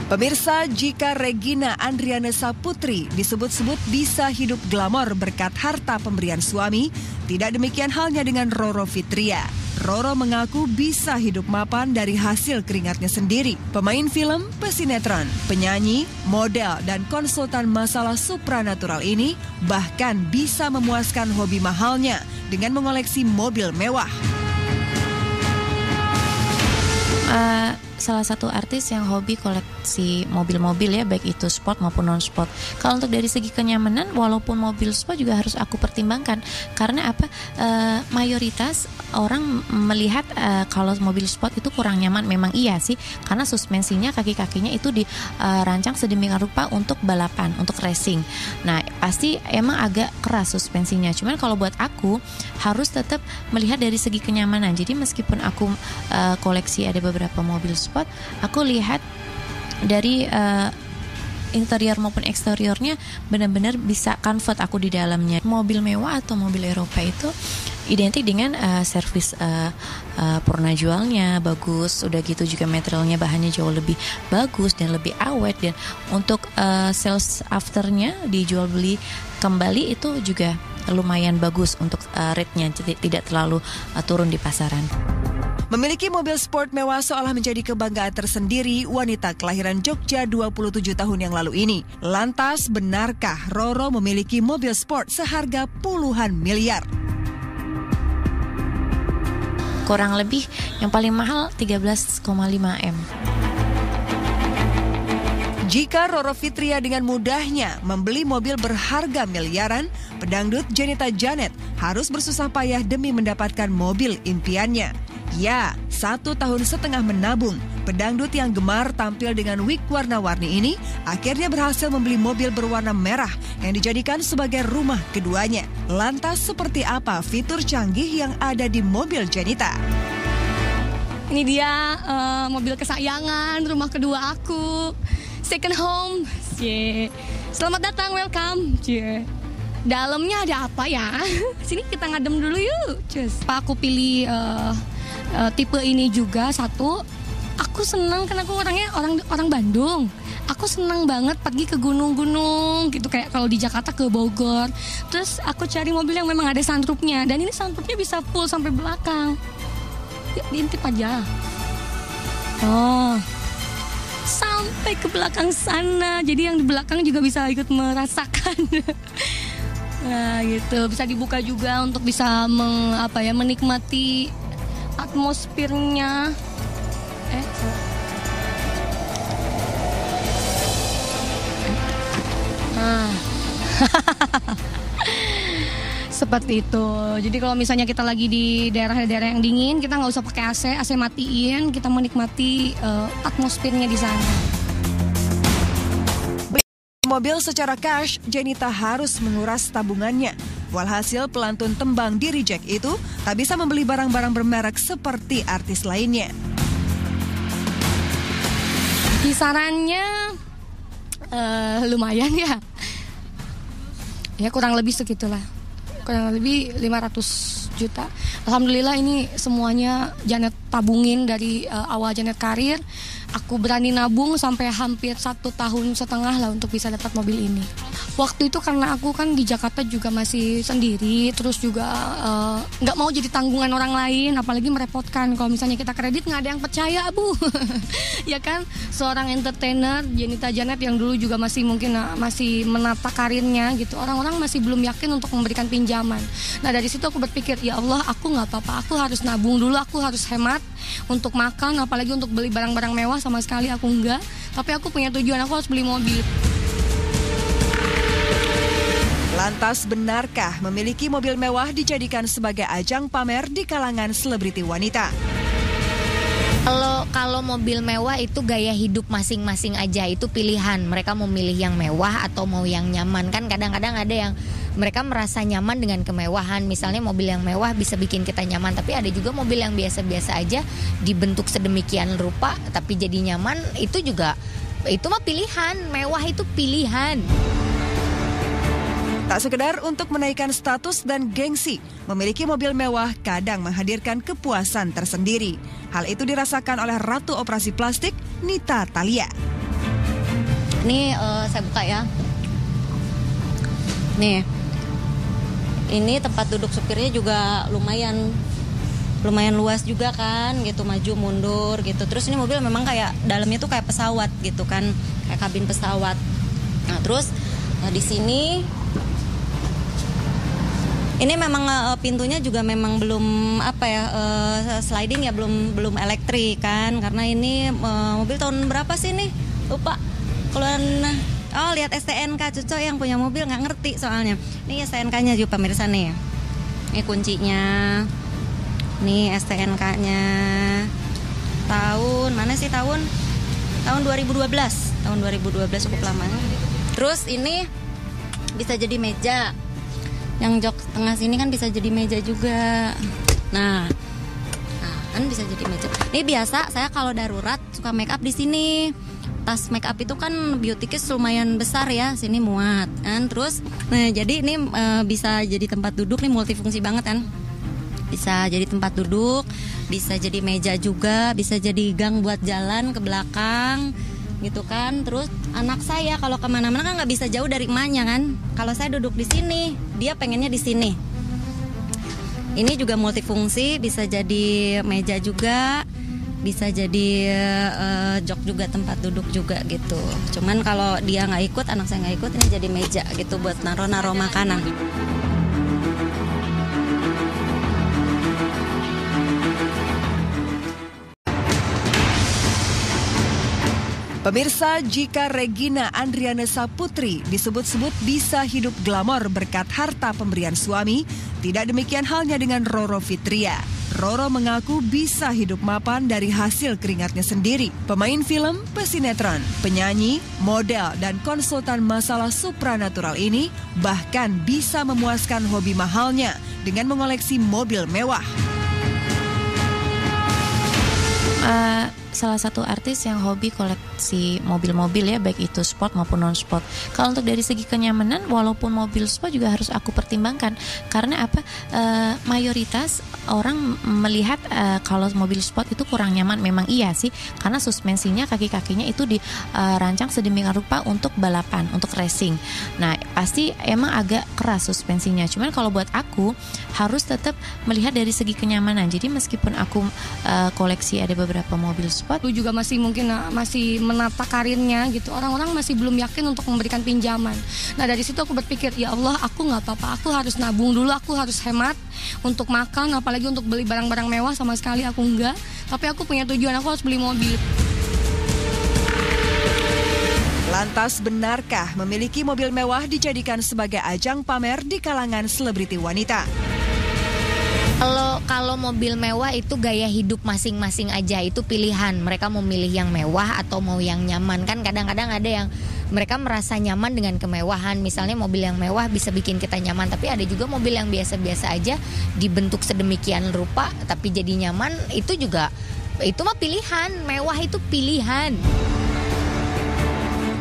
Pemirsa, jika Regina Andriana Saputri disebut-sebut bisa hidup glamor berkat harta pemberian suami, tidak demikian halnya dengan Roro Fitria. Roro mengaku bisa hidup mapan dari hasil keringatnya sendiri. Pemain film, pesinetron, penyanyi, model, dan konsultan masalah supranatural ini bahkan bisa memuaskan hobi mahalnya dengan mengoleksi mobil mewah. Salah satu artis yang hobi koleksi mobil-mobil ya, baik itu sport maupun non-sport. Kalau untuk dari segi kenyamanan, walaupun mobil sport juga harus aku pertimbangkan. Karena apa? Mayoritas orang melihat kalau mobil sport itu kurang nyaman. Memang iya sih, karena suspensinya, kaki-kakinya itu dirancang sedemikian rupa untuk balapan, untuk racing. Nah, pasti emang agak keras suspensinya. Cuman kalau buat aku harus tetap melihat dari segi kenyamanan. Jadi meskipun aku koleksi ada beberapa mobil sport, aku lihat dari interior maupun eksteriornya benar-benar bisa comfort aku di dalamnya. Mobil mewah atau mobil Eropa itu identik dengan servis purna jualnya bagus, udah gitu juga materialnya, bahannya jauh lebih bagus dan lebih awet, dan untuk sales afternya dijual beli kembali itu juga lumayan bagus untuk rate-nya, tidak terlalu turun di pasaran. Memiliki mobil sport mewah seolah menjadi kebanggaan tersendiri wanita kelahiran Jogja 27 tahun yang lalu ini. Lantas, benarkah Roro memiliki mobil sport seharga puluhan miliar? Kurang lebih yang paling mahal 13,5 M. Jika Roro Fitria dengan mudahnya membeli mobil berharga miliaran, pedangdut Jenita Janet harus bersusah payah demi mendapatkan mobil impiannya. Ya, 1 tahun setengah menabung, pedangdut yang gemar tampil dengan wig warna-warni ini akhirnya berhasil membeli mobil berwarna merah yang dijadikan sebagai rumah keduanya. Lantas seperti apa fitur canggih yang ada di mobil Jenita? Ini dia mobil kesayangan, rumah kedua aku, second home. Selamat datang, welcome. Dalamnya ada apa ya? Sini kita ngadem dulu yuk. Pak, aku pilih tipe ini juga. Satu, aku senang karena aku orangnya orang Bandung. Aku senang banget pergi ke gunung-gunung gitu, kayak kalau di Jakarta ke Bogor. Terus aku cari mobil yang memang ada sunroofnya, dan ini sunroofnya bisa full sampai belakang. Yuk, diintip aja. Oh, sampai ke belakang sana. Jadi yang di belakang juga bisa ikut merasakan. Nah, gitu. Bisa dibuka juga untuk bisa menikmati atmosfernya. Seperti itu. Jadi kalau misalnya kita lagi di daerah-daerah yang dingin, kita nggak usah pakai AC matiin, kita menikmati atmosfernya di sana. Mobil secara cash, Jenita harus menguras tabungannya. Walhasil pelantun tembang di Reject itu tak bisa membeli barang-barang bermerek seperti artis lainnya. Kisarannya lumayan ya. Ya kurang lebih segitulah. Kurang lebih 500 juta. Alhamdulillah ini semuanya Janet tabungin dari awal Janet karir. Aku berani nabung sampai hampir 1,5 tahun lah untuk bisa dapat mobil ini. Waktu itu karena aku kan di Jakarta juga masih sendiri, terus juga nggak mau jadi tanggungan orang lain, apalagi merepotkan. Kalau misalnya kita kredit nggak ada yang percaya, Bu. Ya kan, seorang entertainer Jenita Janet yang dulu juga masih menata karirnya gitu. Orang-orang masih belum yakin untuk memberikan pinjaman. Nah dari situ aku berpikir, ya Allah, aku nggak apa-apa, aku harus nabung dulu, aku harus hemat untuk makan, apalagi untuk beli barang-barang mewah sama sekali aku enggak. Tapi aku punya tujuan, aku harus beli mobil. Lantas benarkah memiliki mobil mewah dijadikan sebagai ajang pamer di kalangan selebriti wanita? Kalau mobil mewah itu gaya hidup masing-masing aja, itu pilihan. Mereka mau milih yang mewah atau mau yang nyaman. Kan kadang-kadang ada yang mereka merasa nyaman dengan kemewahan. Misalnya mobil yang mewah bisa bikin kita nyaman, tapi ada juga mobil yang biasa-biasa aja dibentuk sedemikian rupa tapi jadi nyaman. Itu mah pilihan. Mewah itu pilihan. Tak sekedar untuk menaikkan status dan gengsi, memiliki mobil mewah kadang menghadirkan kepuasan tersendiri. Hal itu dirasakan oleh Ratu Operasi Plastik, Nita Thalia. Nih saya buka ya. Nih, ini tempat duduk supirnya juga lumayan luas juga kan, gitu, maju mundur gitu. Terus ini mobil memang kayak dalamnya tuh kayak pesawat gitu kan, kayak kabin pesawat. Nah terus di sini ini memang pintunya juga memang belum sliding ya, belum elektrik kan, karena ini mobil tahun berapa sih nih, lupa keluaran. Oh lihat STNK, Cuco yang punya mobil nggak ngerti soalnya. Ini STNK-nya juga pemirsa nih. Ini kuncinya. Nih STNK-nya. Tahun mana sih tahun? Tahun 2012. Tahun 2012 cukup lama. Terus ini bisa jadi meja. Yang jok tengah sini kan bisa jadi meja juga. Nah kan bisa jadi meja. Ini biasa saya kalau darurat suka make up di sini. Tas make up itu kan beauty case lumayan besar ya, sini muat kan. Terus nah jadi ini bisa jadi tempat duduk nih, multifungsi banget kan. Bisa jadi tempat duduk, bisa jadi meja juga, bisa jadi gang buat jalan ke belakang gitu kan. Terus anak saya kalau kemana-mana kan nggak bisa jauh dari emaknya kan. Kalau saya duduk di sini, dia pengennya di sini. Ini juga multifungsi, bisa jadi meja juga, bisa jadi jok juga, tempat duduk juga gitu. Cuman kalau dia nggak ikut, anak saya nggak ikut, ini jadi meja gitu buat naro makanan. Pemirsa, jika Regina Andriana Saputri disebut-sebut bisa hidup glamor berkat harta pemberian suami, tidak demikian halnya dengan Roro Fitria. Roro mengaku bisa hidup mapan dari hasil keringatnya sendiri. Pemain film, pesinetron, penyanyi, model, dan konsultan masalah supranatural ini bahkan bisa memuaskan hobi mahalnya dengan mengoleksi mobil mewah. Salah satu artis yang hobi koleksi mobil-mobil ya, baik itu sport maupun non-sport. Kalau untuk dari segi kenyamanan, walaupun mobil sport juga harus aku pertimbangkan. Karena apa? Mayoritas orang melihat kalau mobil sport itu kurang nyaman. Memang iya sih, karena suspensinya, kaki-kakinya itu dirancang sedemikian rupa untuk balapan, untuk racing. Nah, pasti emang agak keras suspensinya. Cuman kalau buat aku harus tetap melihat dari segi kenyamanan. Jadi meskipun aku koleksi ada beberapa mobil sport, Lu juga masih mungkin masih menata karirnya gitu. Orang-orang masih belum yakin untuk memberikan pinjaman. Nah dari situ aku berpikir, ya Allah, aku nggak apa-apa, aku harus nabung dulu, aku harus hemat untuk makan, apalagi untuk beli barang-barang mewah sama sekali aku enggak. Tapi aku punya tujuan, aku harus beli mobil. Lantas benarkah memiliki mobil mewah dijadikan sebagai ajang pamer di kalangan selebriti wanita? Kalau mobil mewah itu gaya hidup masing-masing aja, itu pilihan. Mereka mau milih yang mewah atau mau yang nyaman. Kan kadang-kadang ada yang mereka merasa nyaman dengan kemewahan. Misalnya mobil yang mewah bisa bikin kita nyaman, tapi ada juga mobil yang biasa-biasa aja dibentuk sedemikian rupa tapi jadi nyaman. Itu mah pilihan. Mewah itu pilihan.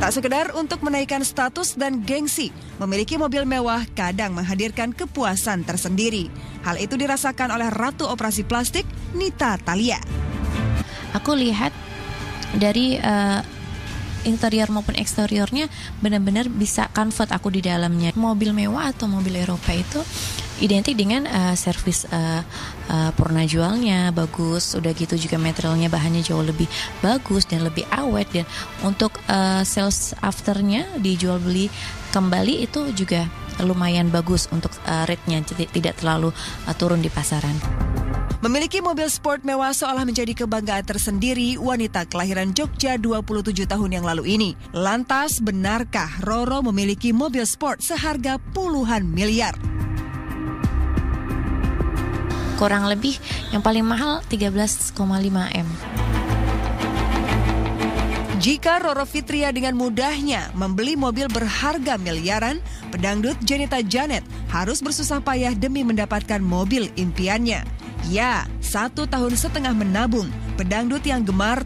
Tak sekedar untuk menaikkan status dan gengsi, memiliki mobil mewah kadang menghadirkan kepuasan tersendiri. Hal itu dirasakan oleh Ratu Operasi Plastik, Nita Thalia. Aku lihat dari interior maupun eksteriornya benar-benar bisa comfort aku di dalamnya. Mobil mewah atau mobil Eropa itu identik dengan servis purna jualnya bagus, udah gitu juga materialnya, bahannya jauh lebih bagus dan lebih awet, dan untuk sales afternya dijual beli kembali itu juga lumayan bagus untuk rate-nya, tidak terlalu turun di pasaran. Memiliki mobil sport mewah seolah menjadi kebanggaan tersendiri wanita kelahiran Jogja 27 tahun yang lalu ini. Lantas benarkah Roro memiliki mobil sport seharga puluhan miliar? Kurang lebih yang paling mahal 13,5 M. Jika Roro Fitria dengan mudahnya membeli mobil berharga miliaran, pedangdut Janita Janet harus bersusah payah demi mendapatkan mobil impiannya. Ya, 1 tahun setengah menabung, pedangdut yang gemar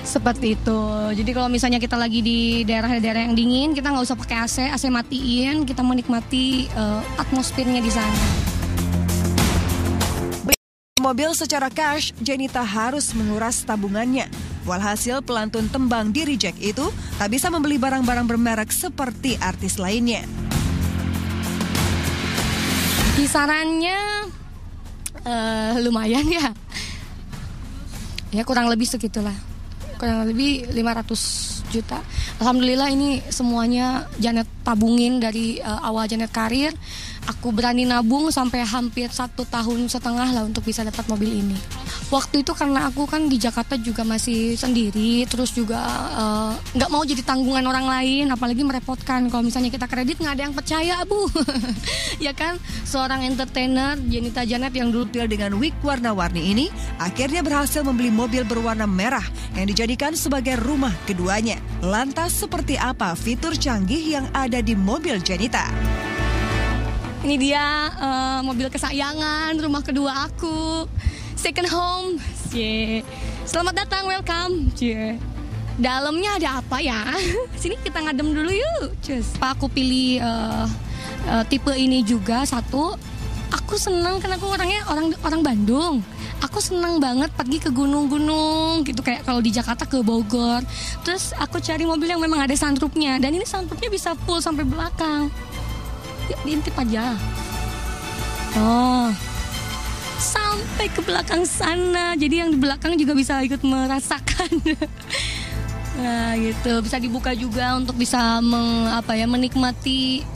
Seperti itu. Jadi kalau misalnya kita lagi di daerah-daerah yang dingin, kita nggak usah pakai AC matiin, kita menikmati atmosfernya di sana. Mobil secara cash, Jenita harus menguras tabungannya. Walhasil pelantun tembang di reject itu tak bisa membeli barang-barang bermerek seperti artis lainnya. Kisarannya lumayan ya. Ya kurang lebih segitulah. Kurang lebih 500 juta. Alhamdulillah ini semuanya Janet tabungin dari awal Janet karir. Aku berani nabung sampai hampir 1,5 tahun lah untuk bisa dapat mobil ini. Waktu itu karena aku kan di Jakarta juga masih sendiri, terus juga nggak mau jadi tanggungan orang lain, apalagi merepotkan. Kalau misalnya kita kredit nggak ada yang percaya, Bu. Ya kan, seorang entertainer Jenita Janet yang dulu Dengan wig warna-warni ini, akhirnya berhasil membeli mobil berwarna merah yang dijadikan sebagai rumah keduanya. Lantas seperti apa fitur canggih yang ada di mobil Jenita? ini dia mobil kesayangan, rumah kedua aku, second home. Selamat datang, welcome. Dalamnya ada apa ya? Sini kita ngadem dulu yuk. Pak, aku pilih tipe ini juga satu. Aku senang karena aku orangnya orang Bandung. Aku senang banget pergi ke gunung-gunung gitu, kayak kalau di Jakarta ke Bogor. Terus aku cari mobil yang memang ada sunroofnya, dan ini sunroofnya bisa full sampai belakang. Diintip aja. Oh, sampai ke belakang sana. Jadi yang di belakang juga bisa ikut merasakan. Nah, gitu. Bisa dibuka juga untuk bisa menikmati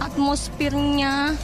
atmosfernya.